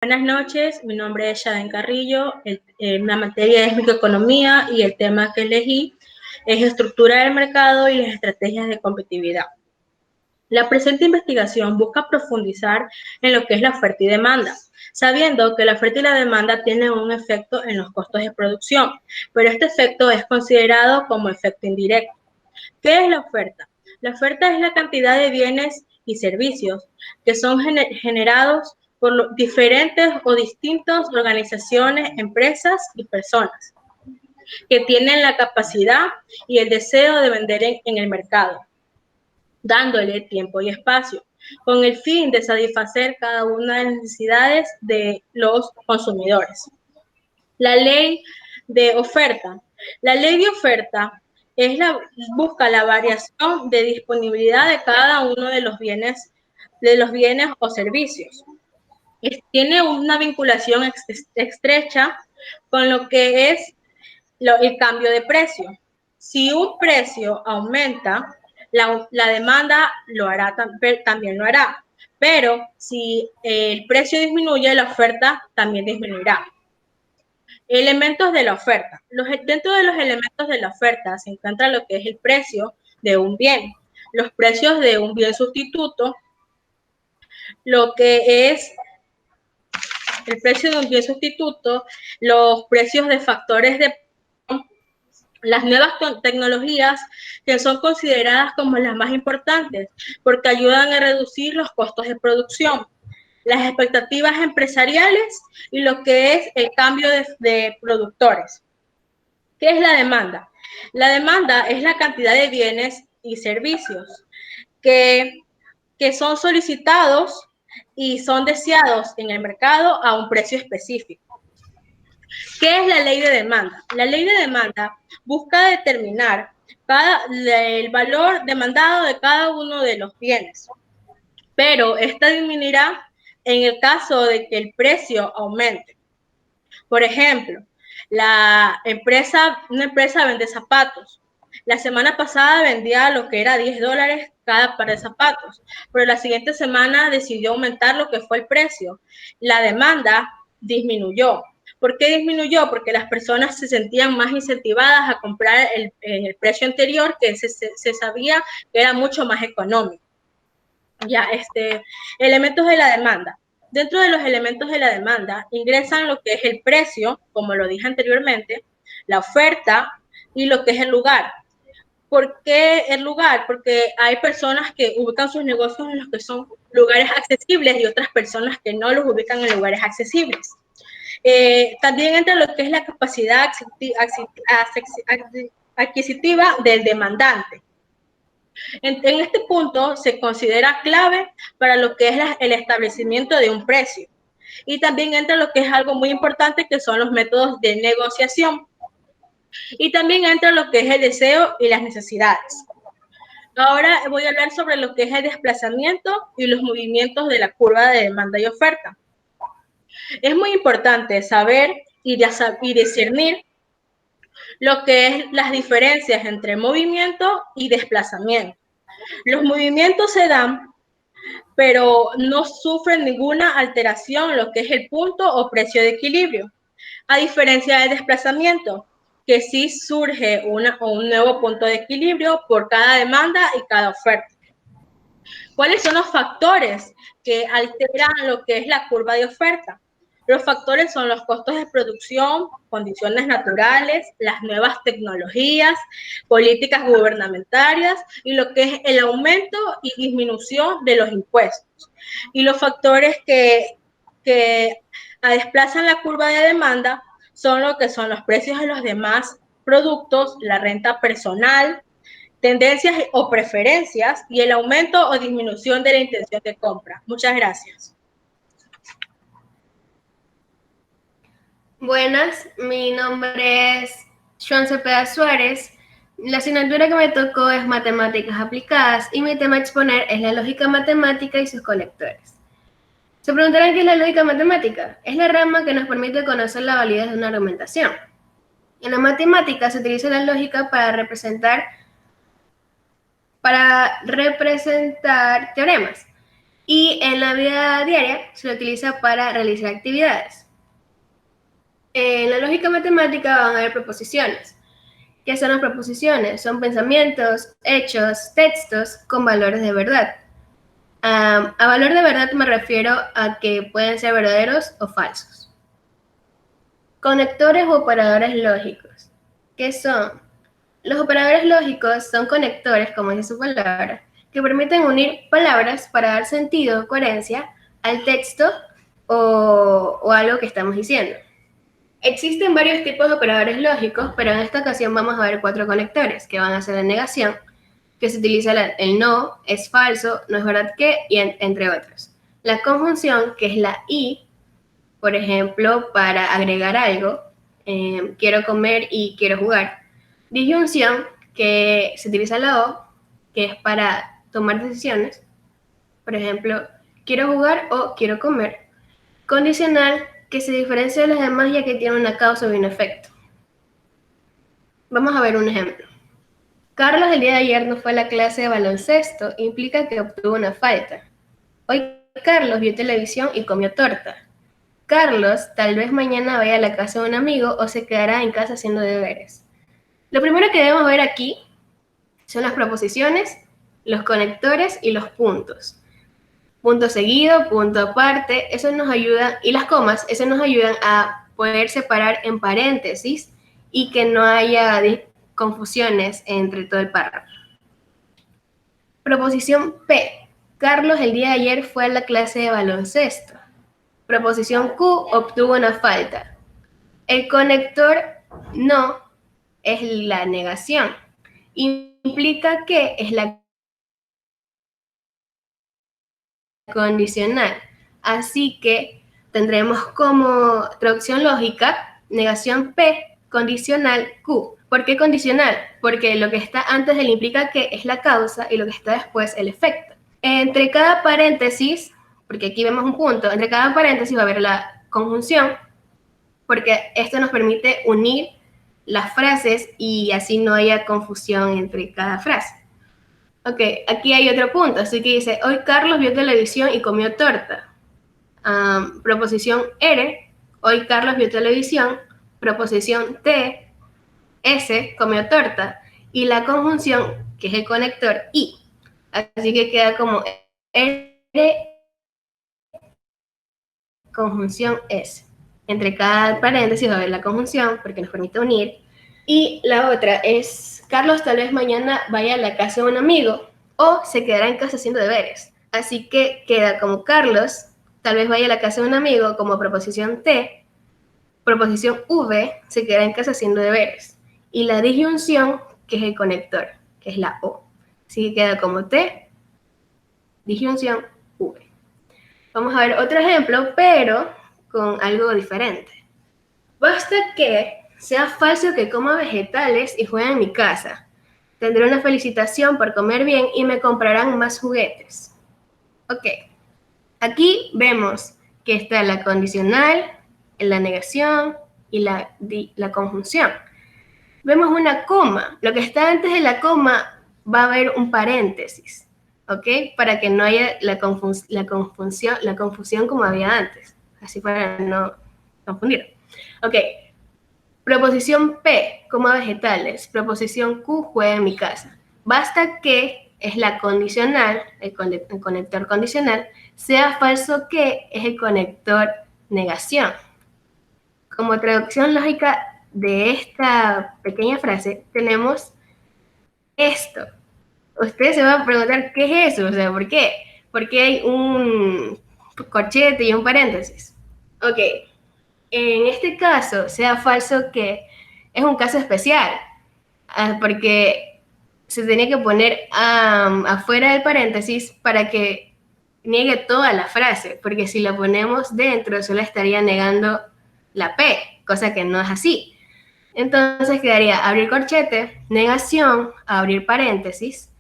Buenas noches, mi nombre es Shaden Carrillo, la materia es microeconomía y el tema que elegí es estructura del mercado y las estrategias de competitividad. La presente investigación busca profundizar en lo que es la oferta y demanda, sabiendo que la oferta y la demanda tienen un efecto en los costos de producción, pero este efecto es considerado como efecto indirecto. ¿Qué es la oferta? La oferta es la cantidad de bienes y servicios que son generados por diferentes o distintas organizaciones, empresas y personas que tienen la capacidad y el deseo de vender en el mercado, dándole tiempo y espacio, con el fin de satisfacer cada una de las necesidades de los consumidores. La ley de oferta. La ley de oferta busca la variación de disponibilidad de cada uno de los bienes o servicios. Tiene una vinculación estrecha con lo que es el cambio de precio. Si un precio aumenta, la demanda también lo hará. Pero si el precio disminuye, la oferta también disminuirá. Elementos de la oferta. Dentro de los elementos de la oferta se encuentra lo que es el precio de un bien, los precios de un bien sustituto, lo que es el precio de un bien sustituto, los precios de factores de las nuevas tecnologías que son consideradas como las más importantes porque ayudan a reducir los costos de producción, las expectativas empresariales y lo que es el cambio de productores. ¿Qué es la demanda? La demanda es la cantidad de bienes y servicios que son solicitados y son deseados en el mercado a un precio específico. ¿Qué es la ley de demanda? La ley de demanda busca determinar el valor demandado de cada uno de los bienes, pero esta disminuirá en el caso de que el precio aumente. Por ejemplo, una empresa vende zapatos. La semana pasada vendía lo que era $10 cada par de zapatos, pero la siguiente semana decidió aumentar lo que fue el precio. La demanda disminuyó. ¿Por qué disminuyó? Porque las personas se sentían más incentivadas a comprar en el precio anterior, que se sabía que era mucho más económico. Elementos de la demanda. Dentro de los elementos de la demanda ingresan lo que es el precio, como lo dije anteriormente, la oferta y lo que es el lugar. ¿Por qué el lugar? Porque hay personas que ubican sus negocios en los que son lugares accesibles y otras personas que no los ubican en lugares accesibles. También entra lo que es la capacidad adquisitiva del demandante. En este punto se considera clave para lo que es el establecimiento de un precio. Y también entra lo que es algo muy importante, que son los métodos de negociación. Y también entra lo que es el deseo y las necesidades. Ahora voy a hablar sobre lo que es el desplazamiento y los movimientos de la curva de demanda y oferta. Es muy importante saber y discernir lo que es las diferencias entre movimiento y desplazamiento. Los movimientos se dan, pero no sufren ninguna alteración en lo que es el punto o precio de equilibrio, a diferencia del desplazamiento, que sí surge un nuevo punto de equilibrio por cada demanda y cada oferta. ¿Cuáles son los factores que alteran lo que es la curva de oferta? Los factores son los costos de producción, condiciones naturales, las nuevas tecnologías, políticas gubernamentales y lo que es el aumento y disminución de los impuestos. Y los factores que desplazan la curva de demanda son lo que son los precios de los demás productos, la renta personal, tendencias o preferencias y el aumento o disminución de la intención de compra. Muchas gracias. Buenas, mi nombre es Joan Cepeda Suárez. La asignatura que me tocó es Matemáticas Aplicadas y mi tema a exponer es la lógica matemática y sus conectores. Se preguntarán qué es la lógica matemática. Es la rama que nos permite conocer la validez de una argumentación. En la matemática se utiliza la lógica para representar teoremas y en la vida diaria se lo utiliza para realizar actividades. En la lógica matemática van a haber proposiciones. ¿Qué son las proposiciones? Son pensamientos, hechos, textos con valores de verdad. A valor de verdad me refiero a que pueden ser verdaderos o falsos. Conectores u operadores lógicos. ¿Qué son? Los operadores lógicos son conectores, como dice su palabra, que permiten unir palabras para dar sentido o coherencia al texto o algo que estamos diciendo. Existen varios tipos de operadores lógicos, pero en esta ocasión vamos a ver 4 conectores, que van a ser la negación, que se utiliza el no, es falso, no es verdad que, y entre otros. La conjunción, que es la y, por ejemplo, para agregar algo, quiero comer y quiero jugar. Disyunción, que se utiliza la o, que es para tomar decisiones, por ejemplo, quiero jugar o quiero comer. Condicional, que se diferencia de los demás ya que tiene una causa y un efecto. Vamos a ver un ejemplo. Carlos el día de ayer no fue a la clase de baloncesto, implica que obtuvo una falta. Hoy Carlos vio televisión y comió torta. Carlos tal vez mañana vaya a la casa de un amigo o se quedará en casa haciendo deberes. Lo primero que debemos ver aquí son las proposiciones, los conectores y los puntos. Punto seguido, punto aparte, eso nos ayuda, y las comas, eso nos ayudan a poder separar en paréntesis y que no haya confusiones entre todo el párrafo. Proposición P. Carlos el día de ayer fue a la clase de baloncesto. Proposición Q. Obtuvo una falta. El conector no es la negación. Implica que es la condicional. Así que tendremos como traducción lógica negación P, condicional Q. ¿Por qué condicional? Porque lo que está antes del implica que es la causa y lo que está después el efecto. Entre cada paréntesis, porque aquí vemos un punto, entre cada paréntesis va a haber la conjunción, porque esto nos permite unir las frases y así no haya confusión entre cada frase. Ok, aquí hay otro punto, así que dice, hoy Carlos vio televisión y comió torta. Proposición R, hoy Carlos vio televisión. Proposición T, S, comió torta. Y la conjunción, que es el conector, I. Así que queda como R, conjunción S. Entre cada paréntesis va a haber la conjunción, porque nos permite unir. Y la otra es, Carlos tal vez mañana vaya a la casa de un amigo o se quedará en casa haciendo deberes. Así que queda como Carlos tal vez vaya a la casa de un amigo como proposición T, proposición V, se quedará en casa haciendo deberes. Y la disyunción, que es el conector, que es la O. Así que queda como T, disyunción V. Vamos a ver otro ejemplo, pero con algo diferente. Basta que sea falso que coma vegetales y juegue en mi casa. Tendré una felicitación por comer bien y me comprarán más juguetes. Ok, aquí vemos que está la condicional, la negación y la conjunción. Vemos una coma. Lo que está antes de la coma va a haber un paréntesis, ¿ok? Para que no haya la confusión como había antes. Así para no confundir. Ok. Proposición P, coma vegetales. Proposición Q, juega en mi casa. Basta que es la condicional, el conector condicional, sea falso que es el conector negación. Como traducción lógica de esta pequeña frase, tenemos esto. Ustedes se van a preguntar, ¿qué es eso? O sea, ¿por qué? Porque hay un corchete y un paréntesis. Ok. En este caso, sea falso que es un caso especial, porque se tenía que poner afuera del paréntesis para que niegue toda la frase, porque si la ponemos dentro solo estaría negando la P, cosa que no es así. Entonces quedaría abrir corchete, negación, abrir paréntesis,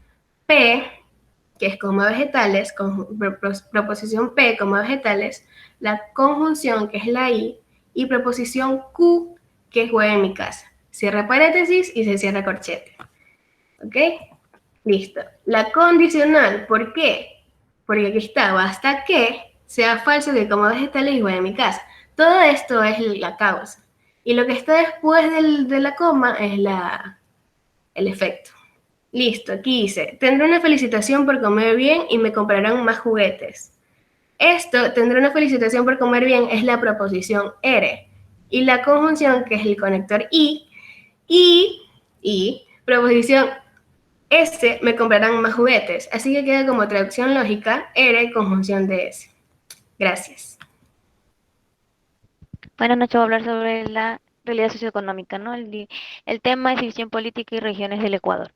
P, que es como vegetales, proposición P como vegetales, la conjunción, que es la I, y proposición Q, que es juega en mi casa. Cierra paréntesis y se cierra corchete. ¿Ok? Listo. La condicional, ¿por qué? porque aquí está, basta que sea falso que como vegetales igual en mi casa. Todo esto es la causa. Y lo que está después de la coma es el efecto. Listo, aquí dice, tendré una felicitación por comer bien y me comprarán más juguetes. Esto, tendré una felicitación por comer bien, es la proposición ere. Y la conjunción, que es el conector y proposición S, me comprarán más juguetes. Así que queda como traducción lógica, ere, conjunción de S. Gracias. Bueno, Nacho va a hablar sobre la realidad socioeconómica, ¿no? El tema es división política y regiones del Ecuador,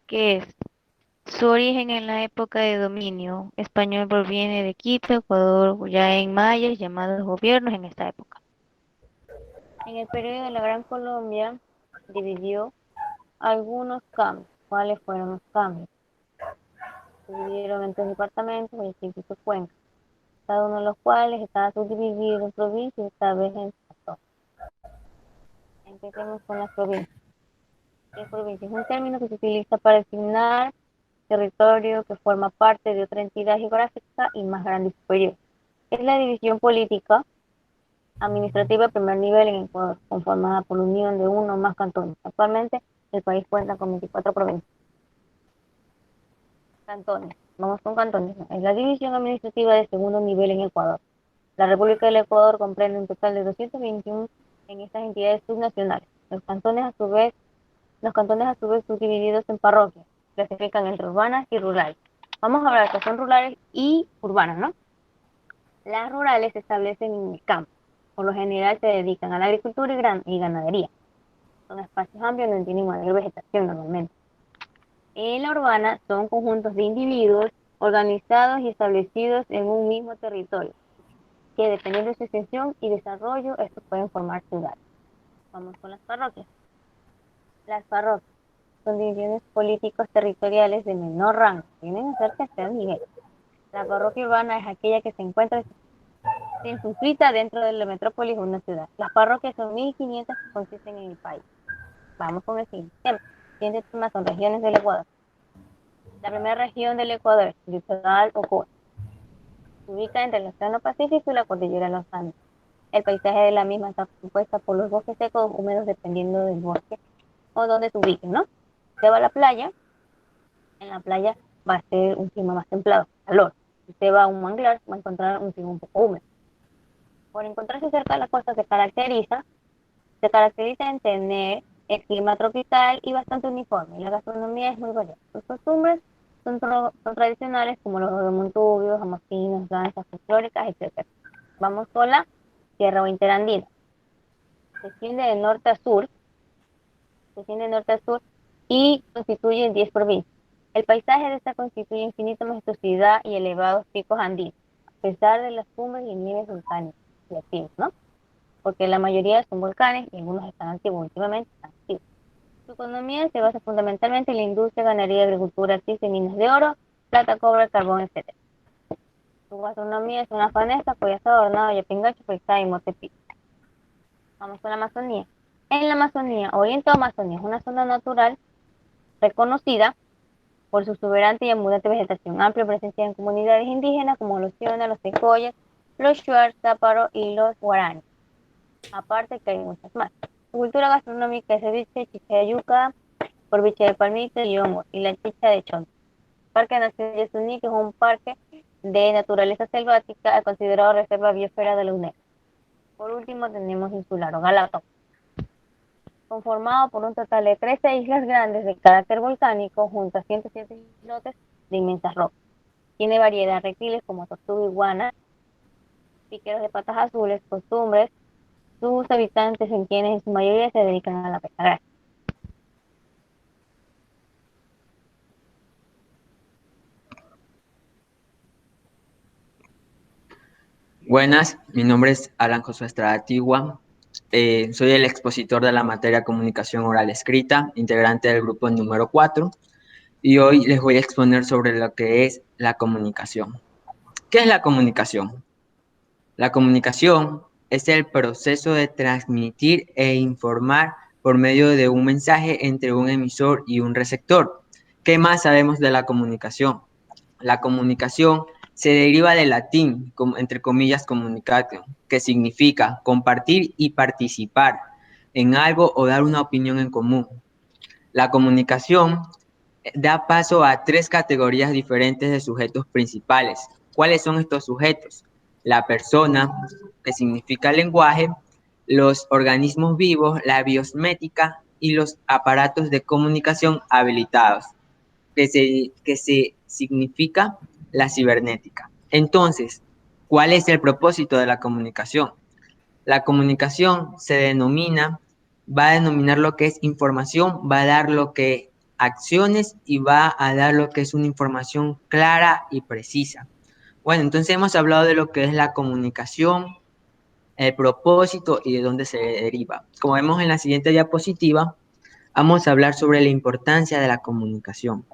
que es su origen en la época de dominio español proviene de Quito, Ecuador, ya en mayas, llamados gobiernos en esta época. En el periodo de la Gran Colombia dividió algunos cambios. ¿Cuáles fueron los cambios? Se dividieron en 3 departamentos, municipios y cuencas, cada uno de los cuales estaba subdividido en provincias y esta vez en cantones. Empecemos con las provincias. ¿Qué es provincia? Es un término que se utiliza para designar territorio que forma parte de otra entidad geográfica y más grande y superior. Es la división política administrativa de primer nivel en Ecuador, conformada por la unión de uno o más cantones. Actualmente el país cuenta con 24 provincias. Cantones. Vamos con cantones. Es la división administrativa de segundo nivel en Ecuador. La República del Ecuador comprende un total de 221 en estas entidades subnacionales. Los cantones a su vez subdivididos en parroquias, clasifican entre urbanas y rurales. Vamos a hablar que son rurales y urbanas, ¿no? Las rurales se establecen en el campo. Por lo general se dedican a la agricultura y ganadería. Son espacios amplios donde tienen mayor vegetación normalmente. En la urbana son conjuntos de individuos organizados y establecidos en un mismo territorio, que dependiendo de su extensión y desarrollo, estos pueden formar ciudades. Vamos con las parroquias. Las parroquias son divisiones políticos territoriales de menor rango, tienen a ser tercer nivel. La parroquia urbana es aquella que se encuentra circunscrita dentro de la metrópolis de una ciudad. Las parroquias son 1500 que consisten en el país. Vamos con el siguiente tema. Siguiente tema son regiones del Ecuador. La primera región del Ecuador, litoral o costa, se ubica entre el Océano Pacífico y la cordillera de los Andes. El paisaje de la misma está compuesta por los bosques secos o húmedos dependiendo del bosque o donde se ubique, ¿no? Se va a la playa, en la playa va a ser un clima más templado, calor. Si se va a un manglar, va a encontrar un clima un poco húmedo. Por encontrarse cerca de la costa se caracteriza en tener el clima tropical y bastante uniforme. La gastronomía es muy variada. Sus costumbres son tradicionales como los de montubios, jamotinos, danzas folclóricas, etc. Vamos con la Sierra o Interandina. Se extiende de norte a sur y constituye 10 provincias. El paisaje de esta constituye infinita majestuosidad y elevados picos andinos, a pesar de las cumbres y nieves volcánicas y activos, ¿no? Porque la mayoría son volcanes y algunos están activos, últimamente están activos. Su economía se basa fundamentalmente en la industria, ganadería, agricultura, artística, minas de oro, plata, cobre, carbón, etc. Su gastronomía es una fanesca, pollazado, hornado, yapingacho, fritada y motepi. Vamos con la Amazonía. En la Amazonía, Oriente Amazonía, es una zona natural reconocida por su exuberante y abundante vegetación, amplia presencia en comunidades indígenas como los Sionas, los Tecoyas, los Shuar, Záparo y los Guaraní. Aparte que hay muchas más. Su cultura gastronómica es ceviche, chicha de yuca, porviche de palmito y hongo, y la chicha de chonto. Parque Nacional Yasuní, que es un parque de naturaleza selvática considerado reserva biosfera de la UNESCO. Por último tenemos Insular o Galápagos, conformado por un total de 13 islas grandes de carácter volcánico junto a 107 islotes de inmensas rocas. Tiene variedad de reptiles como tortuga, iguana, piqueros de patas azules, costumbres, sus habitantes en quienes en su mayoría se dedican a la pesca. Gracias. Buenas, mi nombre es Alan Josué Estrada Antigua. Soy el expositor de la materia Comunicación Oral Escrita, integrante del grupo número 4, y hoy les voy a exponer sobre lo que es la comunicación. ¿Qué es la comunicación? La comunicación es el proceso de transmitir e informar por medio de un mensaje entre un emisor y un receptor, ¿Qué más sabemos de la comunicación? La comunicación se deriva del latín, entre comillas, communicatio, que significa compartir y participar en algo o dar una opinión en común. La comunicación da paso a 3 categorías diferentes de sujetos principales. ¿Cuáles son estos sujetos? La persona, que significa lenguaje, los organismos vivos, la biosmética y los aparatos de comunicación habilitados, que se significa la cibernética. Entonces, ¿cuál es el propósito de la comunicación? La comunicación va a denominar lo que es información, va a dar lo que acciones y va a dar lo que es una información clara y precisa. Bueno, entonces hemos hablado de lo que es la comunicación, el propósito y de dónde se deriva. Como vemos en la siguiente diapositiva, vamos a hablar sobre la importancia de la comunicación.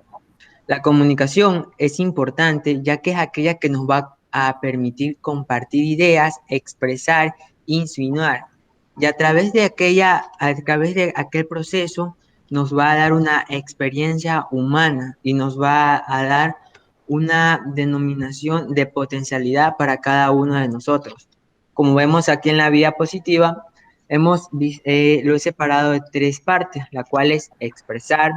La comunicación es importante ya que es aquella que nos va a permitir compartir ideas, expresar, insinuar. Y a través de aquel proceso nos va a dar una experiencia humana y nos va a dar una denominación de potencialidad para cada uno de nosotros. Como vemos aquí en la diapositiva, lo he separado de 3 partes, la cual es expresar,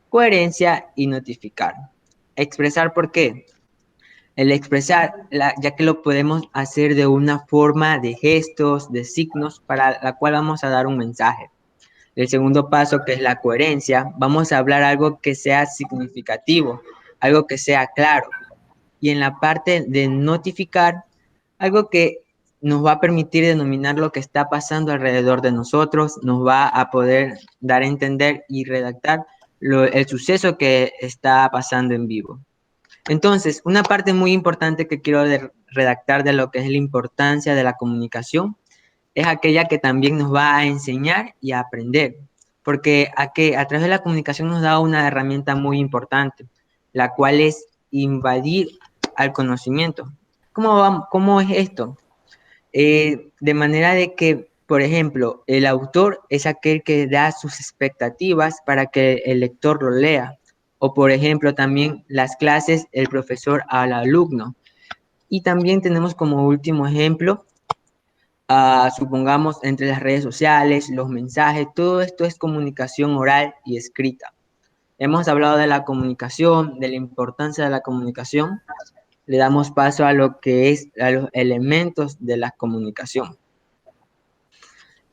coherencia y notificar. Expresar, ¿por qué? El expresar, ya que lo podemos hacer de una forma de gestos, de signos, para la cual vamos a dar un mensaje. El segundo paso, que es la coherencia, vamos a hablar algo que sea significativo, algo que sea claro. Y en la parte de notificar, algo que nos va a permitir denominar lo que está pasando alrededor de nosotros, nos va a poder dar a entender y redactar el suceso que está pasando en vivo. Entonces, una parte muy importante que quiero redactar de lo que es la importancia de la comunicación es aquella que también nos va a enseñar y a aprender, porque a través de la comunicación nos da una herramienta muy importante, la cual es invadir al conocimiento. ¿Cómo es esto? De manera de que, por ejemplo, el autor es aquel que da sus expectativas para que el lector lo lea. O, por ejemplo, también las clases, el profesor al alumno. Y también tenemos como último ejemplo, supongamos, entre las redes sociales, los mensajes, todo esto es comunicación oral y escrita. Hemos hablado de la comunicación, de la importancia de la comunicación. Le damos paso a lo que es a los elementos de la comunicación.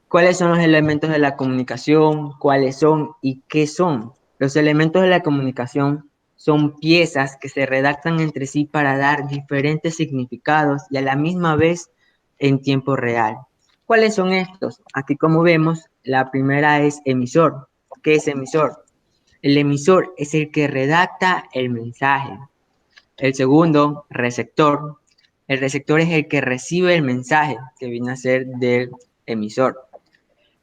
¿Cuáles son los elementos de la comunicación? ¿Cuáles son y qué son? Los elementos de la comunicación son piezas que se redactan entre sí para dar diferentes significados y a la misma vez en tiempo real. ¿Cuáles son estos? Aquí, como vemos, la primera es emisor. ¿Qué es emisor? El emisor es el que redacta el mensaje. El segundo, receptor. El receptor es el que recibe el mensaje, que viene a ser del emisor.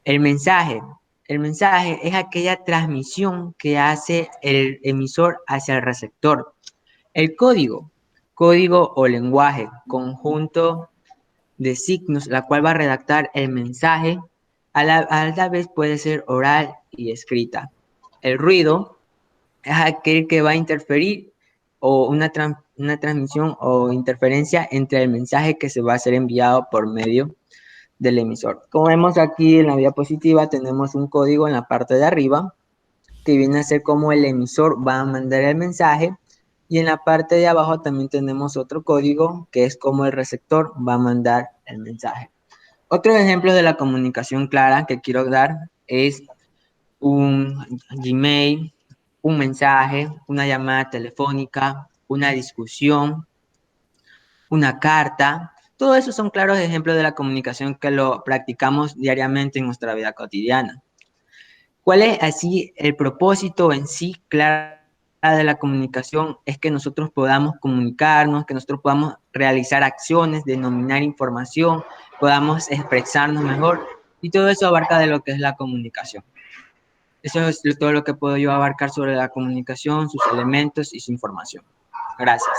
El mensaje es aquella transmisión que hace el emisor hacia el receptor. El código o lenguaje, conjunto de signos, la cual va a redactar el mensaje, a la vez puede ser oral y escrita. El ruido es aquel que va a interferir o una transmisión o interferencia entre el mensaje que se va a ser enviado por medio del emisor. Como vemos aquí en la diapositiva, tenemos un código en la parte de arriba que viene a ser como el emisor va a mandar el mensaje, y en la parte de abajo también tenemos otro código que es como el receptor va a mandar el mensaje. Otro ejemplo de la comunicación clara que quiero dar es un Gmail, un mensaje, una llamada telefónica, una discusión, una carta. Todo eso son claros ejemplos de la comunicación que lo practicamos diariamente en nuestra vida cotidiana. ¿Cuál es así el propósito en sí claro de la comunicación? Es que nosotros podamos comunicarnos, que nosotros podamos realizar acciones, denominar información, podamos expresarnos mejor, y todo eso abarca de lo que es la comunicación. Eso es todo lo que puedo yo abarcar sobre la comunicación, sus elementos y su información. Gracias.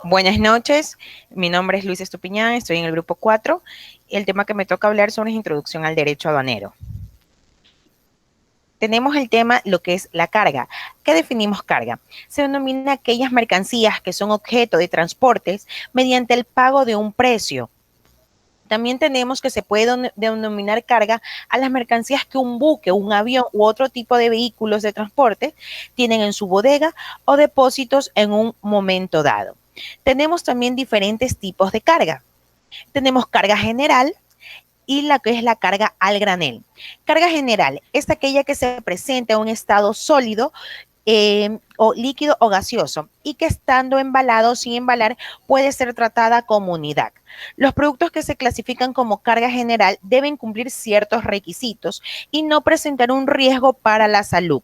Buenas noches, mi nombre es Luis Estupiñán, estoy en el grupo 4. El tema que me toca hablar sobre es introducción al derecho aduanero. Tenemos el tema, lo que es la carga. ¿Qué definimos carga? Se denomina aquellas mercancías que son objeto de transportes mediante el pago de un precio. También tenemos que se puede denominar carga a las mercancías que un buque, un avión u otro tipo de vehículos de transporte tienen en su bodega o depósitos en un momento dado. Tenemos también diferentes tipos de carga. Tenemos carga general y la que es la carga al granel. Carga general es aquella que se presenta en un estado sólido o líquido o gaseoso y que estando embalado o sin embalar puede ser tratada como unidad. Los productos que se clasifican como carga general deben cumplir ciertos requisitos y no presentar un riesgo para la salud.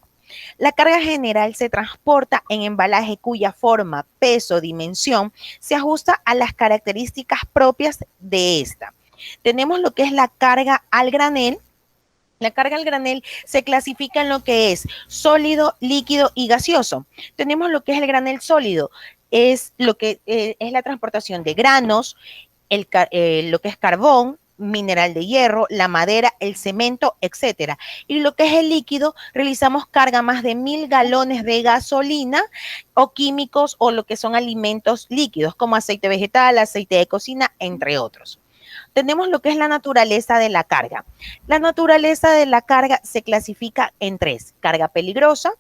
La carga general se transporta en embalaje cuya forma, peso, dimensión se ajusta a las características propias de esta. Tenemos lo que es la carga al granel. La carga al granel se clasifica en lo que es sólido, líquido y gaseoso. Tenemos lo que es el granel sólido, es lo que es la transportación de granos, lo que es carbón, mineral de hierro, la madera, el cemento, etcétera. Y lo que es el líquido, realizamos carga más de 1000 galones de gasolina o químicos o lo que son alimentos líquidos como aceite vegetal, aceite de cocina, entre otros. Tenemos lo que es la naturaleza de la carga. La naturaleza de la carga se clasifica en tres. Carga peligrosa.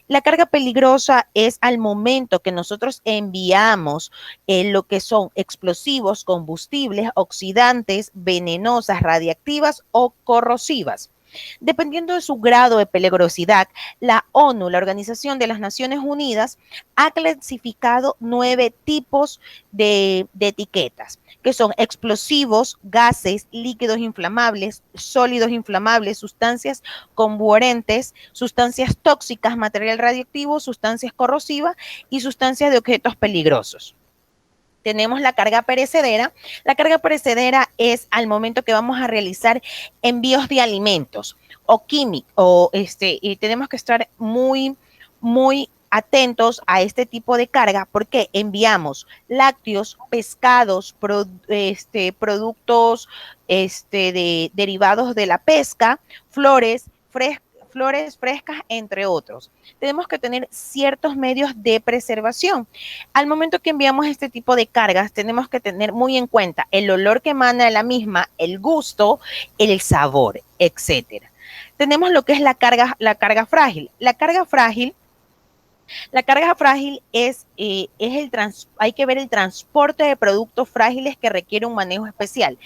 La carga peligrosa es al momento que nosotros enviamos lo que son explosivos, combustibles, oxidantes, venenosas, radiactivas o corrosivas. Dependiendo de su grado de peligrosidad, la ONU, la Organización de las Naciones Unidas, ha clasificado 9 tipos de etiquetas, que son explosivos, gases, líquidos inflamables, sólidos inflamables, sustancias combustibles, sustancias tóxicas, material radioactivo, sustancias corrosivas y sustancias de objetos peligrosos. Tenemos la carga perecedera. La carga perecedera es al momento que vamos a realizar envíos de alimentos o químicos, y tenemos que estar muy atentos a este tipo de carga porque enviamos lácteos, pescados, productos derivados de la pesca, flores frescas, entre otros. Tenemos que tener ciertos medios de preservación. Al momento que enviamos este tipo de cargas, tenemos que tener muy en cuenta el olor que emana de la misma, el gusto, el sabor, etcétera. Tenemos lo que es la carga frágil. La carga frágil es hay que ver el transporte de productos frágiles que requiere un manejo especial.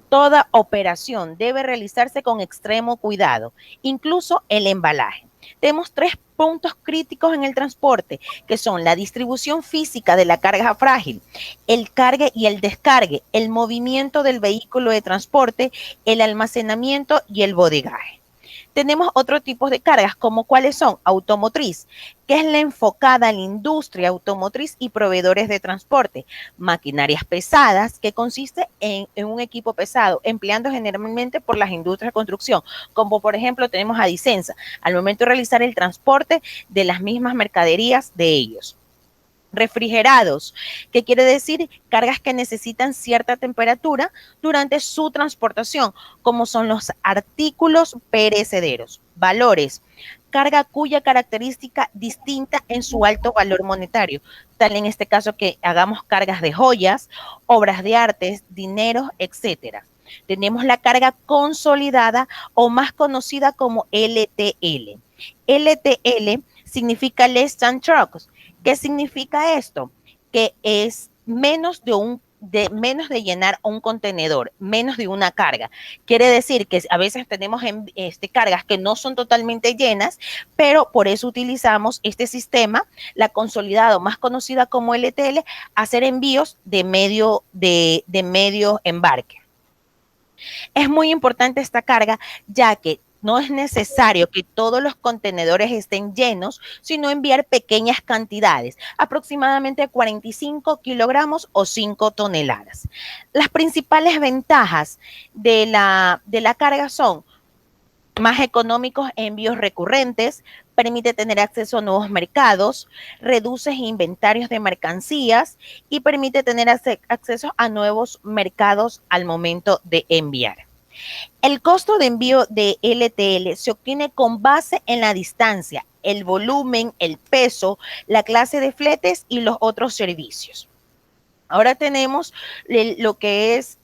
Toda operación debe realizarse con extremo cuidado, incluso el embalaje. Tenemos 3 puntos críticos en el transporte, que son la distribución física de la carga frágil, el cargue y el descargue, el movimiento del vehículo de transporte, el almacenamiento y el bodegaje. Tenemos otros tipos de cargas, como cuáles son automotriz, que es la enfocada a la industria automotriz y proveedores de transporte, maquinarias pesadas, que consiste en un equipo pesado, empleando generalmente por las industrias de construcción, como por ejemplo tenemos a Disensa, al momento de realizar el transporte de las mismas mercaderías de ellos. Refrigerados, que quiere decir cargas que necesitan cierta temperatura durante su transportación, como son los artículos perecederos. Valores, carga cuya característica distinta en su alto valor monetario, tal en este caso que hagamos cargas de joyas, obras de artes, dinero, etcétera. Tenemos la carga consolidada o más conocida como LTL. LTL significa less than trucks. ¿Qué significa esto? Que es menos de llenar un contenedor, menos de una carga. Quiere decir que a veces tenemos cargas que no son totalmente llenas, pero por eso utilizamos este sistema, la consolidado, más conocida como LTL, hacer envíos de medio embarque. Es muy importante esta carga, ya que no es necesario que todos los contenedores estén llenos, sino enviar pequeñas cantidades, aproximadamente 45 kilogramos o 5 toneladas. Las principales ventajas de la carga son más económicos envíos recurrentes, permite tener acceso a nuevos mercados, reduce inventarios de mercancías y permite tener acceso a nuevos mercados al momento de enviar. El costo de envío de LTL se obtiene con base en la distancia, el volumen, el peso, la clase de fletes y los otros servicios. Ahora tenemos lo que es,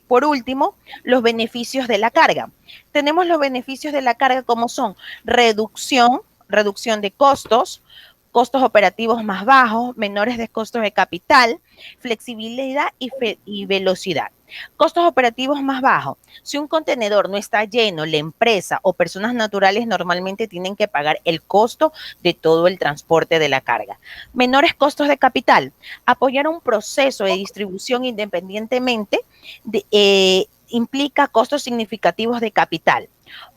por último, los beneficios de la carga. Tenemos los beneficios de la carga como son reducción de costos, costos operativos más bajos, menores de costos de capital, flexibilidad y velocidad. Costos operativos más bajos. Si un contenedor no está lleno, la empresa o personas naturales normalmente tienen que pagar el costo de todo el transporte de la carga. Menores costos de capital. Apoyar un proceso de distribución independientemente implica costos significativos de capital.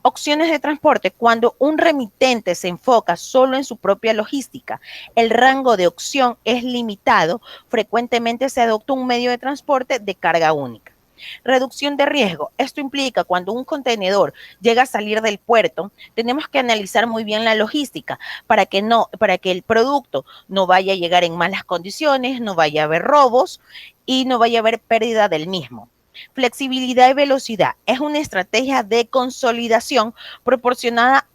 Opciones de transporte. Cuando un remitente se enfoca solo en su propia logística, el rango de opción es limitado, frecuentemente se adopta un medio de transporte de carga única. Reducción de riesgo. Esto implica cuando un contenedor llega a salir del puerto, tenemos que analizar muy bien la logística para que el producto no vaya a llegar en malas condiciones, no vaya a haber robos y no vaya a haber pérdida del mismo. Flexibilidad y velocidad es una estrategia de consolidación proporcionada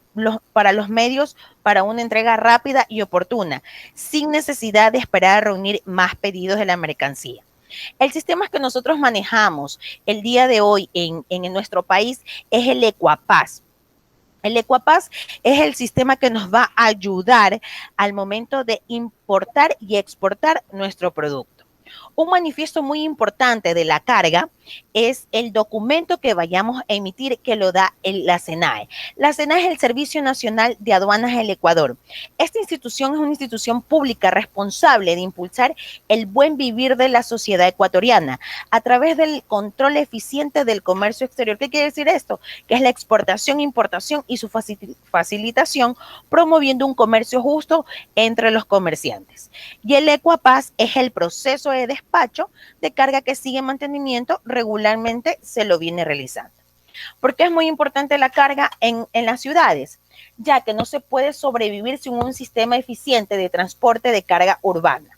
para los medios para una entrega rápida y oportuna, sin necesidad de esperar a reunir más pedidos de la mercancía. El sistema que nosotros manejamos el día de hoy en nuestro país es el Ecuapaz. El Ecuapaz es el sistema que nos va a ayudar al momento de importar y exportar nuestro producto. Un manifiesto muy importante de la carga es el documento que vayamos a emitir que lo da la SENAE. La SENAE es el Servicio Nacional de Aduanas del Ecuador. Esta institución es una institución pública responsable de impulsar el buen vivir de la sociedad ecuatoriana a través del control eficiente del comercio exterior. ¿Qué quiere decir esto? Que es la exportación, importación y su facilitación, promoviendo un comercio justo entre los comerciantes. Y el Ecuapaz es el proceso de despacho de carga que sigue mantenimiento, regularmente se lo viene realizando. ¿Por qué es muy importante la carga en las ciudades? Ya que no se puede sobrevivir sin un sistema eficiente de transporte de carga urbana.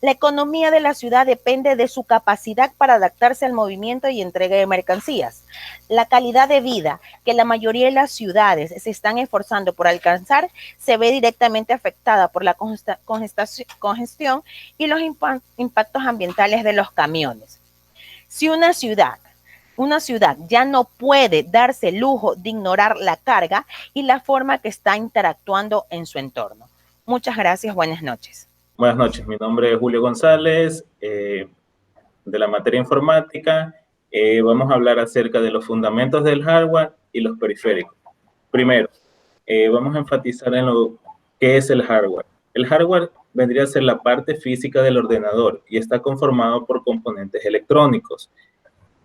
La economía de la ciudad depende de su capacidad para adaptarse al movimiento y entrega de mercancías. La calidad de vida que la mayoría de las ciudades se están esforzando por alcanzar se ve directamente afectada por la congestión y los impactos ambientales de los camiones. Si una ciudad ya no puede darse el lujo de ignorar la carga y la forma que está interactuando en su entorno. Muchas gracias, buenas noches. Buenas noches, mi nombre es Julio González, de la materia informática. Vamos a hablar acerca de los fundamentos del hardware y los periféricos. Primero, vamos a enfatizar en lo que es el hardware. El hardware vendría a ser la parte física del ordenador y está conformado por componentes electrónicos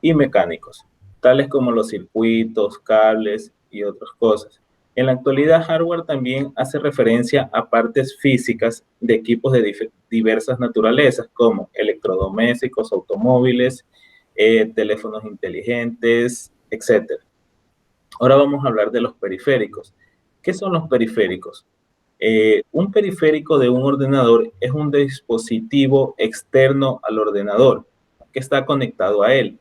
y mecánicos, tales como los circuitos, cables y otras cosas. En la actualidad, hardware también hace referencia a partes físicas de equipos de diversas naturalezas, como electrodomésticos, automóviles, teléfonos inteligentes, etc. Ahora vamos a hablar de los periféricos. ¿Qué son los periféricos? Un periférico de un ordenador es un dispositivo externo al ordenador que está conectado a él.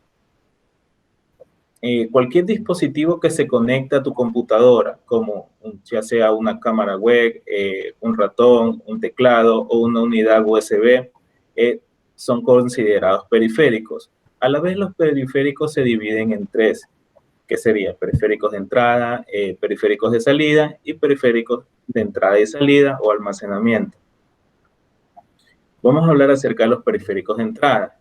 Cualquier dispositivo que se conecte a tu computadora, como ya sea una cámara web, un ratón, un teclado o una unidad USB, son considerados periféricos. A la vez, los periféricos se dividen en tres, que serían periféricos de entrada, periféricos de salida y periféricos de entrada y salida o almacenamiento. Vamos a hablar acerca de los periféricos de entrada.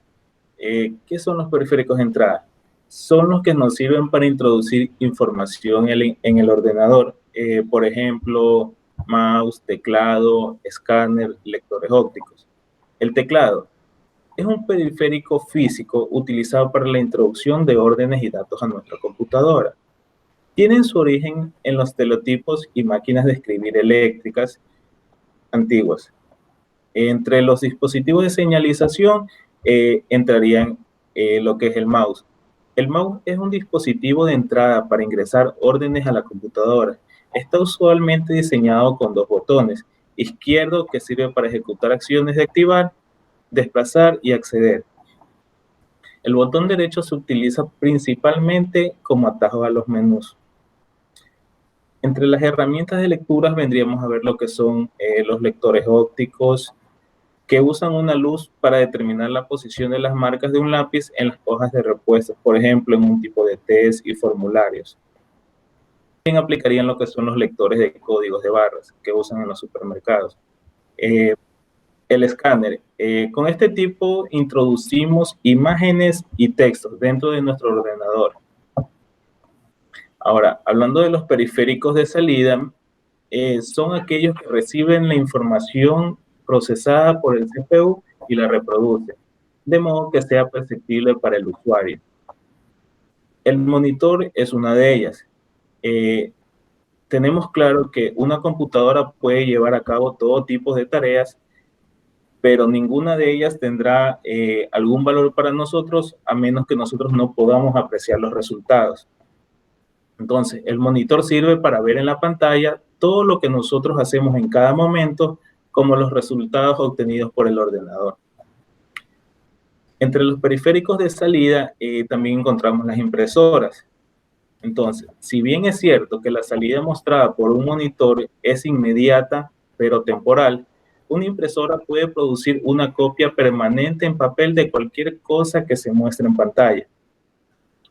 ¿Qué son los periféricos de entrada? Son los que nos sirven para introducir información en el ordenador. Por ejemplo, mouse, teclado, escáner, lectores ópticos. El teclado es un periférico físico utilizado para la introducción de órdenes y datos a nuestra computadora. Tienen su origen en los telotipos y máquinas de escribir eléctricas antiguas. Entre los dispositivos de señalización entrarían lo que es el mouse. El mouse es un dispositivo de entrada para ingresar órdenes a la computadora. Está usualmente diseñado con dos botones. Izquierdo, que sirve para ejecutar acciones de activar, desplazar y acceder. El botón derecho se utiliza principalmente como atajo a los menús. Entre las herramientas de lecturas vendríamos a ver lo que son los lectores ópticos, que usan una luz para determinar la posición de las marcas de un lápiz en las hojas de respuesta, por ejemplo, en un tipo de test y formularios. También aplicarían lo que son los lectores de códigos de barras que usan en los supermercados. El escáner. Con este tipo introducimos imágenes y textos dentro de nuestro ordenador. Ahora, hablando de los periféricos de salida, son aquellos que reciben la información procesada por el CPU y la reproducen, de modo que sea perceptible para el usuario. El monitor es una de ellas. Tenemos claro que una computadora puede llevar a cabo todo tipo de tareas, pero ninguna de ellas tendrá algún valor para nosotros a menos que nosotros no podamos apreciar los resultados. Entonces, el monitor sirve para ver en la pantalla todo lo que nosotros hacemos en cada momento, como los resultados obtenidos por el ordenador. Entre los periféricos de salida también encontramos las impresoras. Entonces, si bien es cierto que la salida mostrada por un monitor es inmediata, pero temporal, una impresora puede producir una copia permanente en papel de cualquier cosa que se muestre en pantalla.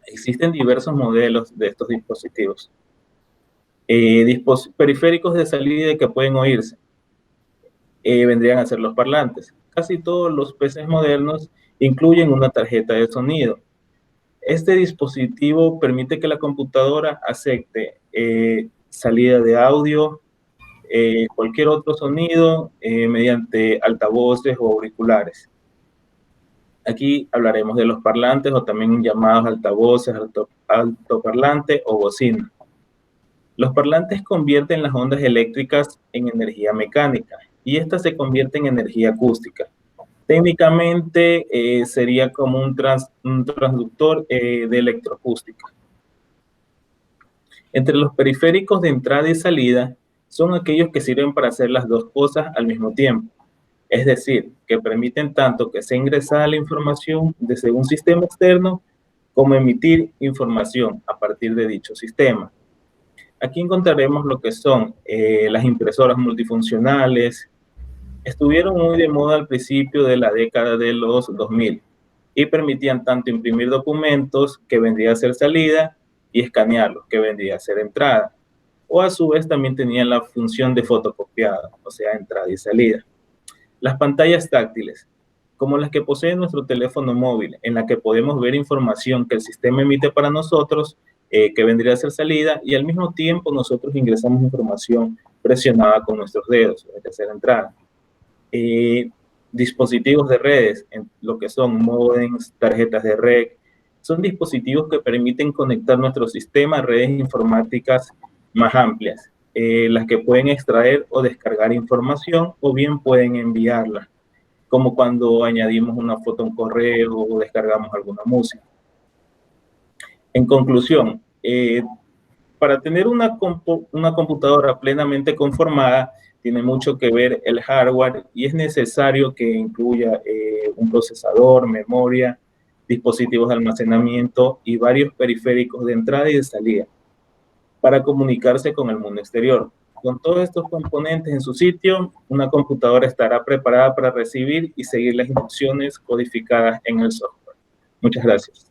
Existen diversos modelos de estos dispositivos. Periféricos de salida que pueden oírse. Vendrían a ser los parlantes. Casi todos los PCs modernos incluyen una tarjeta de sonido. Este dispositivo permite que la computadora acepte salida de audio, cualquier otro sonido mediante altavoces o auriculares. Aquí hablaremos de los parlantes o también llamados altavoces, altoparlante o bocina. Los parlantes convierten las ondas eléctricas en energía mecánica y esta se convierte en energía acústica. Técnicamente sería como un transductor de electroacústica. Entre los periféricos de entrada y salida son aquellos que sirven para hacer las dos cosas al mismo tiempo. Es decir, que permiten tanto que sea ingresada la información desde un sistema externo como emitir información a partir de dicho sistema. Aquí encontraremos lo que son las impresoras multifuncionales. Estuvieron muy de moda al principio de la década de los 2000 y permitían tanto imprimir documentos, que vendría a ser salida, y escanearlos, que vendría a ser entrada. O a su vez también tenían la función de fotocopiada, o sea, entrada y salida. Las pantallas táctiles, como las que posee nuestro teléfono móvil, en la que podemos ver información que el sistema emite para nosotros, que vendría a ser salida, y al mismo tiempo nosotros ingresamos información presionada con nuestros dedos, vendría a ser entrada. Dispositivos de redes, lo que son módems, tarjetas de red, son dispositivos que permiten conectar nuestro sistema a redes informáticas más amplias, las que pueden extraer o descargar información o bien pueden enviarla, como cuando añadimos una foto a un correo o descargamos alguna música. En conclusión, para tener una computadora plenamente conformada, tiene mucho que ver el hardware y es necesario que incluya un procesador, memoria, dispositivos de almacenamiento y varios periféricos de entrada y de salida para comunicarse con el mundo exterior. Con todos estos componentes en su sitio, una computadora estará preparada para recibir y seguir las instrucciones codificadas en el software. Muchas gracias.